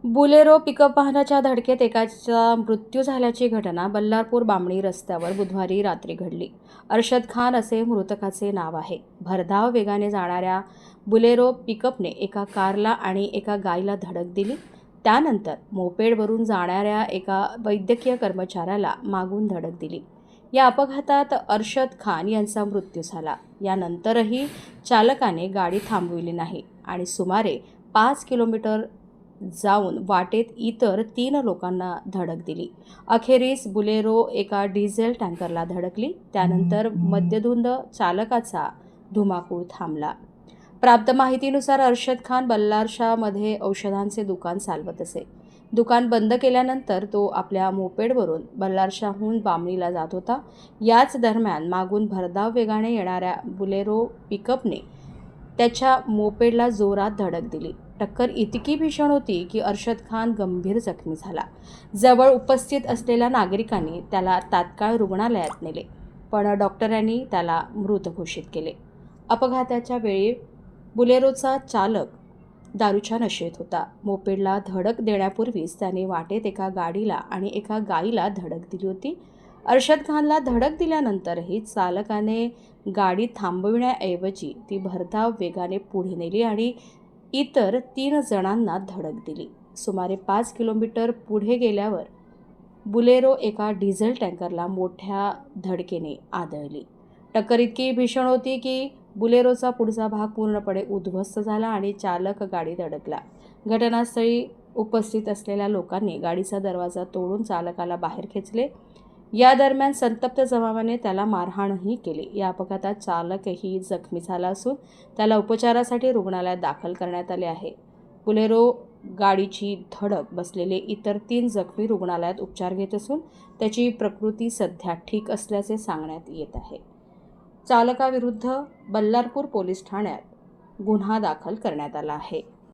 Bolero pickup वाहनाच्या धडकेत एकाचा मृत्यू झाल्याची घटना बल्लारपूर बामणी रस्त्यावर बुधवारी रात्री घडली. अरशद खान असे मृतकाचे नाव आहे. भरधाव वेगाने जाणाऱ्या बुलेरो पिकअपने एका कारला आणि एका गायीला धडक दिली. त्यानंतर मोपेडवरून जाणाऱ्या एका वैद्यकीय कर्मचाऱ्याला मागून धडक दिली. या अपघातात अरशद खान यांचा मृत्यू झाला. यानंतरही चालकाने गाडी थांबविली नाही आणि सुमारे 5 किलोमीटर जाऊन वाटेत इतर 3 लोकांना धडक दिली. अखेरीस बुलेरो एका डिझेल टँकरला धडकली. त्यानंतर मद्यधुंद चालकाचा धुमाकूळ थांबला. प्राप्त माहितीनुसार अरशद खान बल्लारशामध्ये औषधांचे दुकान चालवत असे. दुकान बंद केल्यानंतर तो आपल्या मोपेडवरून बल्लारशाहून बामणीला जात होता. याच दरम्यान मागून भरधाव वेगाने येणाऱ्या बुलेरो पिकअपने त्याच्या मोपेडला जोरात धडक दिली. टक्कर इतकी भीषण होती की अरशद खान गंभीर जखमी झाला. जवळ उपस्थित असलेल्या नागरिकांनी त्याला तात्काळ रुग्णालयात नेले, पण डॉक्टरांनी त्याला मृत घोषित केले. अपघाताच्या वेळी बुलेरोचा चालक दारूच्या नशेत होता. मोपेडला धडक देण्यापूर्वीच त्याने वाटेत एका गाडीला आणि एका गायीला धडक दिली होती. अरशद खानला धडक दिल्यानंतरही चालकाने गाडी थांबविण्याऐवजी ती भरधाव वेगाने पुढे नेली आणि इतर 3 जणांना धडक दिली. सुमारे 5 किलोमीटर पुढे गेल्यावर बुलेरो एका डिझेल टँकरला मोठ्या धडकेने आदळली. टक्कर इतकी भीषण होती की बुलेरोचा पुढचा भाग पूर्णपणे उद्ध्वस्त झाला आणि चालक गाडीत अडकला. घटनास्थळी उपस्थित असलेल्या लोकांनी गाडीचा दरवाजा तोडून चालकाला बाहेर खेचले. या दरम्यान संतप्त जमावाने त्याला मारहाणही केली. या अपघातात चालकही जखमी झाला असून त्याला उपचारासाठी रुग्णालयात दाखल करण्यात आले आहे. बुलेरो गाडीची धडक बसलेले इतर 3 जखमी रुग्णालयात उपचार घेत असून त्याची प्रकृती सध्या ठीक असल्याचे सांगण्यात येत आहे. चालकाविरुद्ध बल्लारपूर पोलीस ठाण्यात गुन्हा दाखल करण्यात आला आहे.